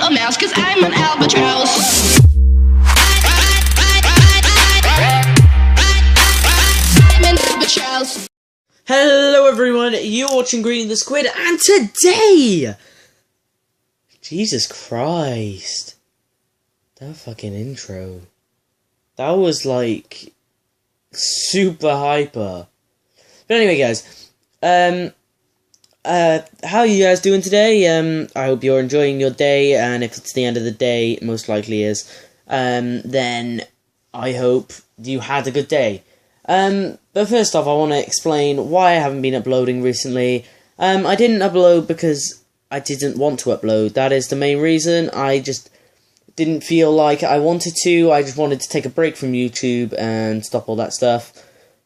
a mouse, cause I'm an albatross. I'm an albatross. Hello everyone, you're watching Green the Squid, and today... Jesus Christ. That fucking intro. That was like... super hyper. But anyway guys, how are you guys doing today? I hope you're enjoying your day, and if it's the end of the day, it most likely is, then I hope you had a good day. But first off, I want to explain why I haven't been uploading recently. I didn't upload because I didn't want to upload. That is the main reason. I just didn't feel like I wanted to. I just wanted to take a break from YouTube and stop all that stuff.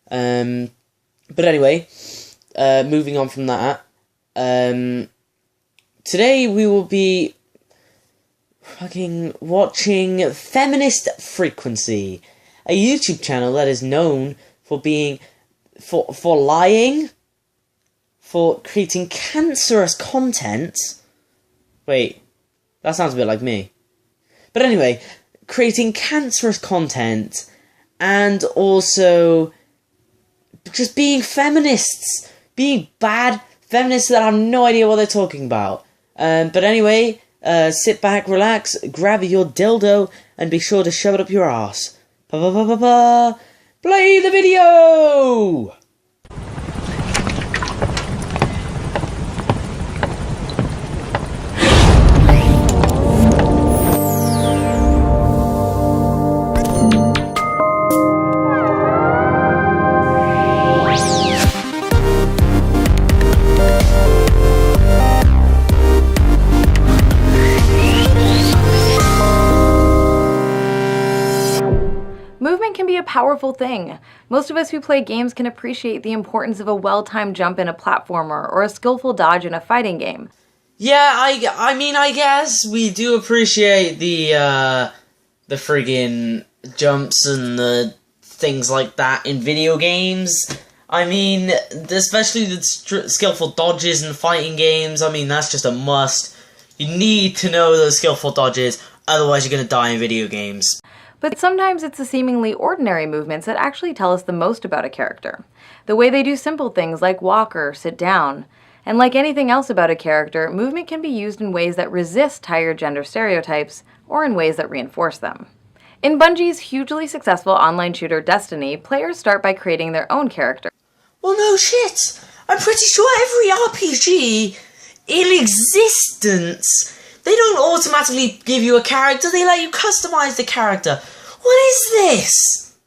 But anyway, moving on from that. Today we will be fucking watching Feminist Frequency, a YouTube channel that is known for being, for lying, for creating cancerous content. Wait, that sounds a bit like me. But anyway, creating cancerous content, and also just being feminists, being bad feminists that have no idea what they're talking about. But anyway, sit back, relax, grab your dildo, and be sure to shove it up your ass. Pa-pa-pa-pa-pa! Play the video! Movement can be a powerful thing. Most of us who play games can appreciate the importance of a well-timed jump in a platformer or a skillful dodge in a fighting game. Yeah, I mean, I guess we do appreciate the friggin' jumps and the things like that in video games. I mean, especially the skillful dodges in fighting games. I mean, that's just a must. You need to know those skillful dodges, otherwise you're gonna die in video games. But sometimes it's the seemingly ordinary movements that actually tell us the most about a character. The way they do simple things like walk or sit down. And like anything else about a character, movement can be used in ways that resist tired gender stereotypes, or in ways that reinforce them. In Bungie's hugely successful online shooter Destiny, players start by creating their own character. Well, no shit! I'm pretty sure every RPG in existence, they don't automatically give you a character, they let you customize the character. What is this?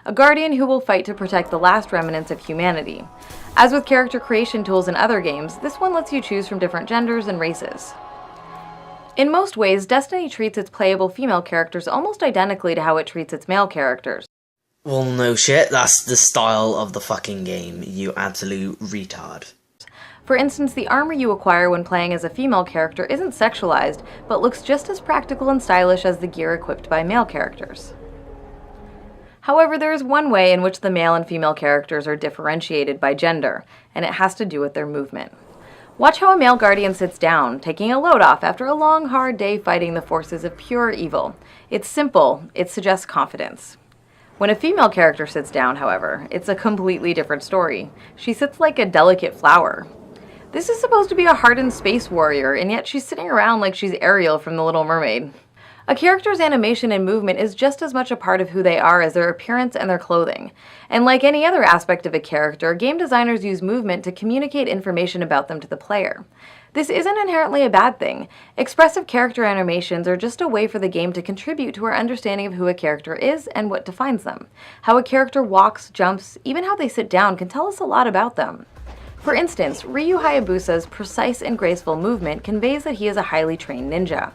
A guardian who will fight to protect the last remnants of humanity. As with character creation tools in other games, this one lets you choose from different genders and races. In most ways, Destiny treats its playable female characters almost identically to how it treats its male characters. Well, no shit, that's the style of the fucking game, you absolute retard. For instance, the armor you acquire when playing as a female character isn't sexualized, but looks just as practical and stylish as the gear equipped by male characters. However, there is one way in which the male and female characters are differentiated by gender, and it has to do with their movement. Watch how a male guardian sits down, taking a load off after a long, hard day fighting the forces of pure evil. It's simple, it suggests confidence. When a female character sits down, however, it's a completely different story. She sits like a delicate flower. This is supposed to be a hardened space warrior, and yet she's sitting around like she's Ariel from The Little Mermaid. A character's animation and movement is just as much a part of who they are as their appearance and their clothing. And like any other aspect of a character, game designers use movement to communicate information about them to the player. This isn't inherently a bad thing. Expressive character animations are just a way for the game to contribute to our understanding of who a character is and what defines them. How a character walks, jumps, even how they sit down can tell us a lot about them. For instance, Ryu Hayabusa's precise and graceful movement conveys that he is a highly trained ninja.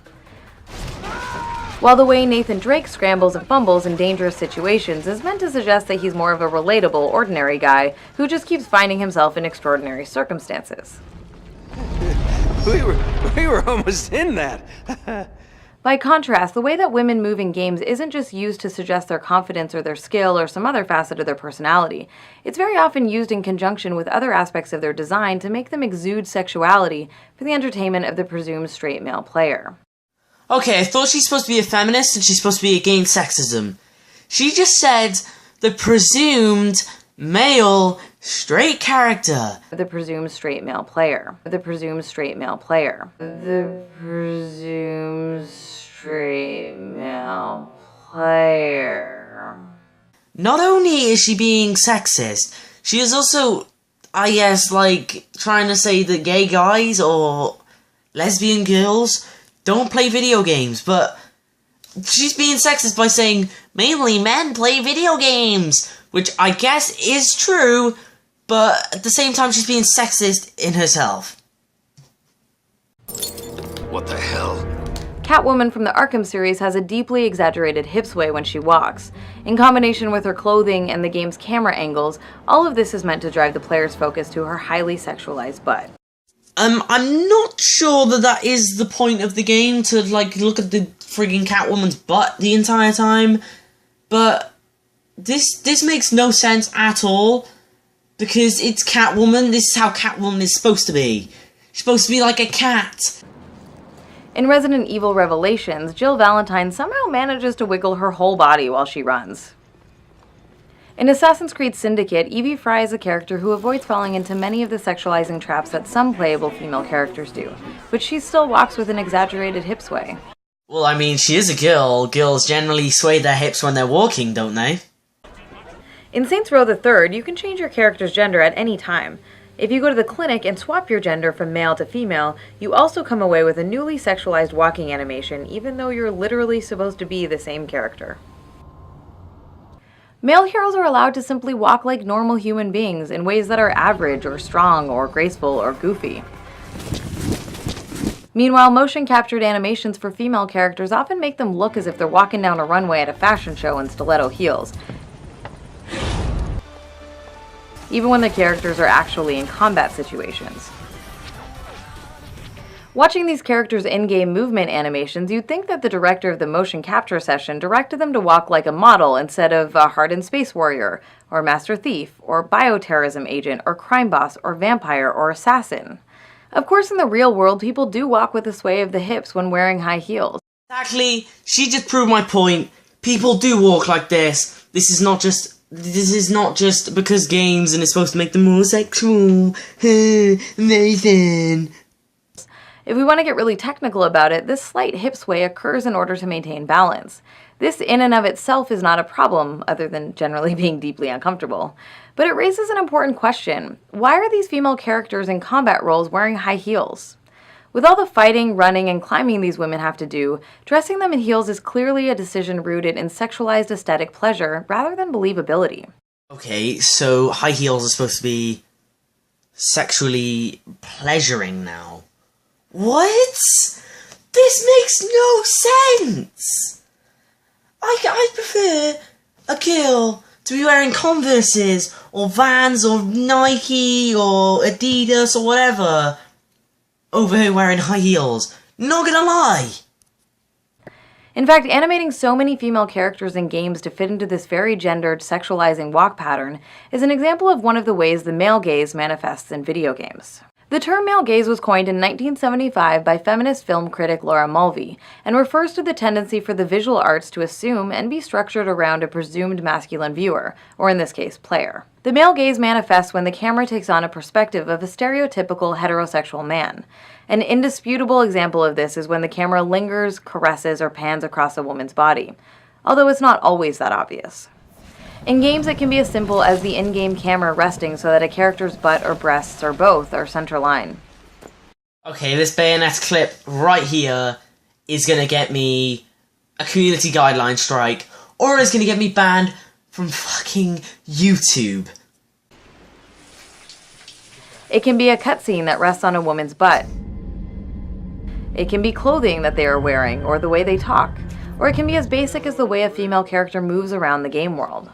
While the way Nathan Drake scrambles and fumbles in dangerous situations is meant to suggest that he's more of a relatable, ordinary guy who just keeps finding himself in extraordinary circumstances. We were almost in that. By contrast, the way that women move in games isn't just used to suggest their confidence or their skill or some other facet of their personality. It's very often used in conjunction with other aspects of their design to make them exude sexuality for the entertainment of the presumed straight male player. Okay, I thought she's supposed to be a feminist and she's supposed to be against sexism. She just said the presumed male straight character. The presumed straight male player. The presumed straight male player. The presumed straight male player. Not only is she being sexist, she is also, I guess, like, trying to say that gay guys or lesbian girls don't play video games, but she's being sexist by saying mainly men play video games, which I guess is true, but at the same time she's being sexist in herself. What the hell? Catwoman from the Arkham series has a deeply exaggerated hip sway when she walks. In combination with her clothing and the game's camera angles, all of this is meant to drive the player's focus to her highly sexualized butt. I'm not sure that is the point of the game, to, like, look at the friggin' Catwoman's butt the entire time, but this makes no sense at all, because it's Catwoman. This is how Catwoman is supposed to be. She's supposed to be like a cat. In Resident Evil Revelations, Jill Valentine somehow manages to wiggle her whole body while she runs. In Assassin's Creed Syndicate, Evie Fry is a character who avoids falling into many of the sexualizing traps that some playable female characters do, but she still walks with an exaggerated hip sway. Well, I mean, she is a girl. Girls generally sway their hips when they're walking, don't they? In Saints Row the Third, you can change your character's gender at any time. If you go to the clinic and swap your gender from male to female, you also come away with a newly sexualized walking animation, even though you're literally supposed to be the same character. Male heroes are allowed to simply walk like normal human beings in ways that are average or strong or graceful or goofy. Meanwhile, motion-captured animations for female characters often make them look as if they're walking down a runway at a fashion show in stiletto heels, even when the characters are actually in combat situations. Watching these characters' in-game movement animations, you'd think that the director of the motion capture session directed them to walk like a model instead of a hardened space warrior, or master thief, or bioterrorism agent, or crime boss, or vampire, or assassin. Of course, in the real world, people do walk with a sway of the hips when wearing high heels. Exactly. She just proved my point. People do walk like this. This is not just because games and it's supposed to make them more sexual. Nathan. If we want to get really technical about it, this slight hip sway occurs in order to maintain balance. This in and of itself is not a problem, other than generally being deeply uncomfortable. But it raises an important question. Why are these female characters in combat roles wearing high heels? With all the fighting, running, and climbing these women have to do, dressing them in heels is clearly a decision rooted in sexualized aesthetic pleasure rather than believability. Okay, so high heels are supposed to be sexually pleasuring now. What? This makes no sense! I prefer a girl to be wearing Converses, or Vans, or Nike, or Adidas, or whatever, over her wearing high heels. Not gonna lie! In fact, animating so many female characters in games to fit into this very gendered, sexualizing walk pattern is an example of one of the ways the male gaze manifests in video games. The term male gaze was coined in 1975 by feminist film critic Laura Mulvey, and refers to the tendency for the visual arts to assume and be structured around a presumed masculine viewer, or in this case, player. The male gaze manifests when the camera takes on a perspective of a stereotypical heterosexual man. An indisputable example of this is when the camera lingers, caresses, or pans across a woman's body, although it's not always that obvious. In games, it can be as simple as the in-game camera resting so that a character's butt or breasts, or both, are center-line. Okay, this Bayonetta clip right here is gonna get me a community guideline strike, or it's gonna get me banned from fucking YouTube. It can be a cutscene that rests on a woman's butt. It can be clothing that they are wearing, or the way they talk. Or it can be as basic as the way a female character moves around the game world.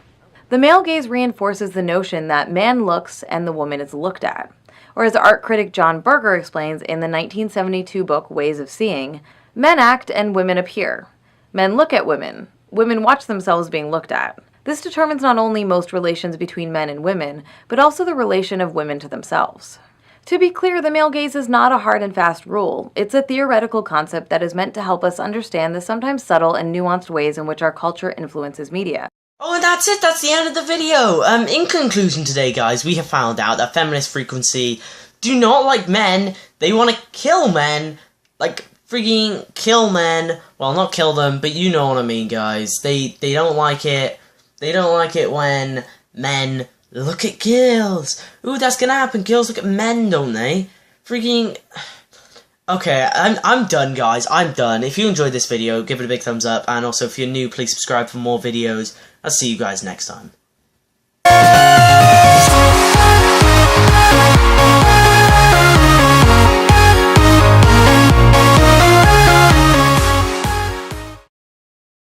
The male gaze reinforces the notion that man looks and the woman is looked at. Or as art critic John Berger explains in the 1972 book Ways of Seeing, men act and women appear. Men look at women. Women watch themselves being looked at. This determines not only most relations between men and women, but also the relation of women to themselves. To be clear, the male gaze is not a hard and fast rule. It's a theoretical concept that is meant to help us understand the sometimes subtle and nuanced ways in which our culture influences media. Oh, and that's it, that's the end of the video. In conclusion today, guys, we have found out that feminist frequency do not like men. They want to kill men. Like, freaking kill men. Well, not kill them, but you know what I mean, guys. They don't like it. They don't like it when men look at girls. Ooh, that's gonna happen. Girls look at men, don't they? Freaking... Okay, I'm done, guys. I'm done. If you enjoyed this video, give it a big thumbs up. And also, if you're new, please subscribe for more videos. I'll see you guys next time.